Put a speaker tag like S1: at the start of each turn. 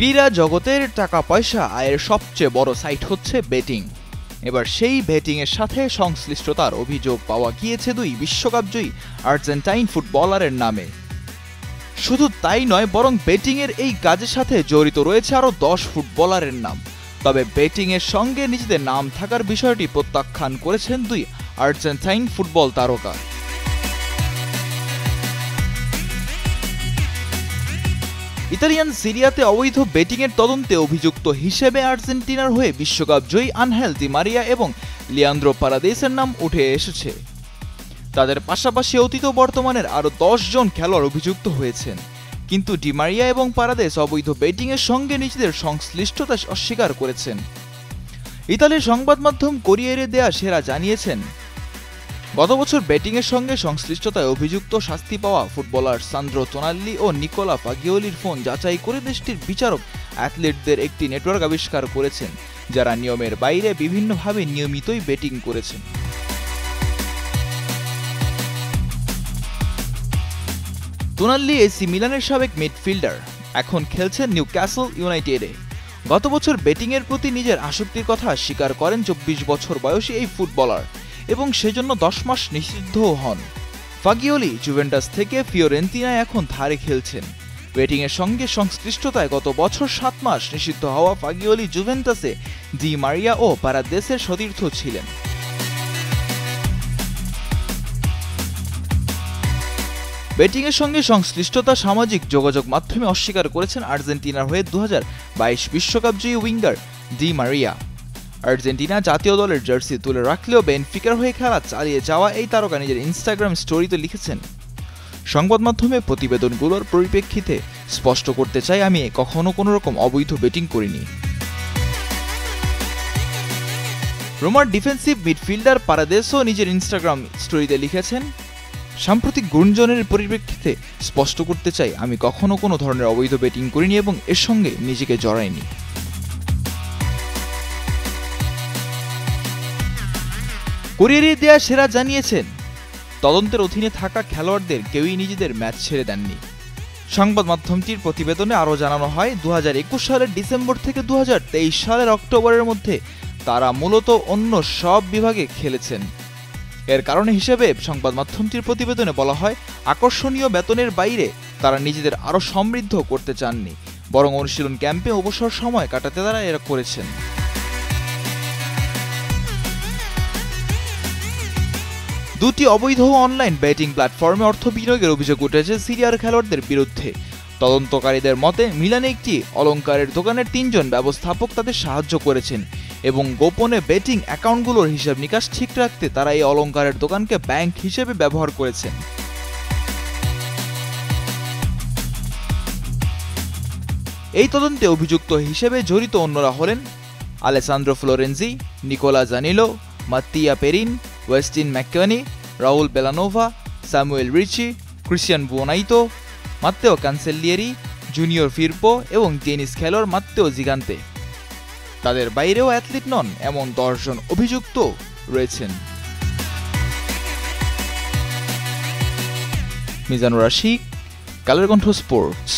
S1: ক্রীড়া জগতের টাকা পয়সা আয়ের সবচেয়ে বড় সাইট হচ্ছে বেটিং। এবার সেই বেটিংয়ের সাথে সংশ্লিষ্টতার অভিযোগ পাওয়া গিয়েছে দুই বিশ্বকাপজয়ী আর্জেন্টাইন ফুটবলারের নামে। শুধু তাই নয়, বরং বেটিংয়ের এই কাজের সাথে জড়িত রয়েছে আরও 10 ফুটবলারের নাম। তবে বেটিংয়ের সঙ্গে নিজেদের নাম থাকার বিষয়টি প্রত্যাখ্যান করেছেন দুই আর্জেন্টাইন ফুটবল তারকা। ইতালিয়ান সিরিয়াতে অবৈধ বেটিংয়ের তদন্তে অভিযুক্ত হিসেবে আর্জেন্টিনার হয়ে বিশ্বকাপজয়ী আনহেল দি মারিয়া এবং লিয়ান্দ্রো পারাদেসের নাম উঠে এসেছে। তাদের পাশাপাশি অতীত বর্তমানের আরও 10 জন খেলোয়াড় অভিযুক্ত হয়েছেন, কিন্তু ডি মারিয়া এবং পারাদেস অবৈধ বেটিংয়ের সঙ্গে নিজেদের সংশ্লিষ্টতা অস্বীকার করেছেন। ইতালির সংবাদ মাধ্যম কোরিয়েরে দেয়া সেরা জানিয়েছেন, গত বছর বেটিংয়ের সঙ্গে সংশ্লিষ্টতায় অভিযুক্ত শাস্তি পাওয়া ফুটবলার সান্দ্রো তোনাল্লি ও নিকোলা ফাগিওলির ফোন যাচাই করে দেশটির বিচারক অ্যাথলেটদের একটি নেটওয়ার্ক আবিষ্কার করেছেন, যারা নিয়মের বাইরে বিভিন্নভাবে নিয়মিতই বেটিং করেছেন। তোনাল্লি এসি মিলানের সাবেক মিডফিল্ডার, এখন খেলছেন নিউক্যাসল ইউনাইটেডে। গত বছর বেটিংয়ের প্রতি নিজের আসক্তির কথা স্বীকার করেন 24 বছর বয়সী এই ফুটবলার এবং সেজন্য 10 মাস নিষিদ্ধও হন। ফাগিওলি জুভেন্টাস থেকে ফিওরেন্তিনায় এখন ধারে খেলছেন। বেটিংয়ের সঙ্গে সংশ্লিষ্টতায় গত বছর 7 মাস নিষিদ্ধ হওয়া ফাগিওলি জুভেন্টাসে ডি মারিয়া ও পারাদেসের সতীর্থ ছিলেন। বেটিংয়ের সঙ্গে সংশ্লিষ্টতা সামাজিক যোগাযোগ মাধ্যমে অস্বীকার করেছেন আর্জেন্টিনার হয়ে 2022 বিশ্বকাপজয়ী উইঙ্গার ডি মারিয়া। আর্জেন্টিনা জাতীয় দলের জার্সি তুলে রাখলেও বেনফিকার হয়ে খেলা চালিয়ে যাওয়া এই তারকা নিজের ইনস্টাগ্রাম স্টোরিতে লিখেছেন, সংবাদ মাধ্যমে প্রতিবেদনগুলোর পরিপ্রেক্ষিতে স্পষ্ট করতে চাই, আমি কখনো কোনো রকম অবৈধ বেটিং করিনি। রোমার ডিফেন্সিভ মিডফিল্ডার পারাদেসও নিজের ইনস্টাগ্রাম স্টোরিতে লিখেছেন, সাম্প্রতিক গুঞ্জনের পরিপ্রেক্ষিতে স্পষ্ট করতে চাই, আমি কখনো কোনো ধরনের অবৈধ বেটিং করিনি এবং এর সঙ্গে নিজেকে জড়াইনি। কোরিয়ারে দেয়া সেরা জানিয়েছেন, তদন্তের অধীনে থাকা খেলোয়াড়দের কেউই নিজেদের ম্যাচ ছেড়ে দেননি। সংবাদ মাধ্যমটির প্রতিবেদনে আরও জানানো হয়, 2021 সালের ডিসেম্বর থেকে 2023 সালের অক্টোবরের মধ্যে তারা মূলত অন্য সব বিভাগে খেলেছেন। এর কারণ হিসেবে সংবাদ মাধ্যমটির প্রতিবেদনে বলা হয়, আকর্ষণীয় বেতনের বাইরে তারা নিজেদের আরও সমৃদ্ধ করতে চাননি, বরং অনুশীলন ক্যাম্পে অবসর সময় কাটাতে তারা এরা করেছেন। দুটি অবৈধ অনলাইন বেটিং প্ল্যাটফর্মে অর্থ বিনিয়োগের অভিযোগ উঠেছে সিরিয়ার খেলোয়াড়দের বিরুদ্ধে। তদন্তকারীদের মতে, মিলানে একটি অলংকারের দোকানের 3 জন ব্যবস্থাপক তাদের সাহায্য করেছেন এবং গোপনে বেটিং অ্যাকাউন্টগুলোর হিসাব নিকাশ ঠিক রাখতে তারা এই অলংকারের দোকানকে ব্যাংক হিসেবে ব্যবহার করেছেন। এই তদন্তে অভিযুক্ত হিসেবে জড়িত অন্যরা হলেন Alessandro Florenzi, Nicolo Zaniolo, Mattia Perin, Weston McKennie, Raoul Bellanova, Samuel Ricci, Cristian Buonaiuto, Matteo Cancellieri, Junior Firpo এবং টেনিস খেলোয়াড় মাত্তেও জিগান্তে। তাদের বাইরেও অ্যাথলিট নন এমন 10 জন অভিযুক্ত রয়েছেন। মিজানুর রাশিক, কালের কণ্ঠ স্পোর্টস।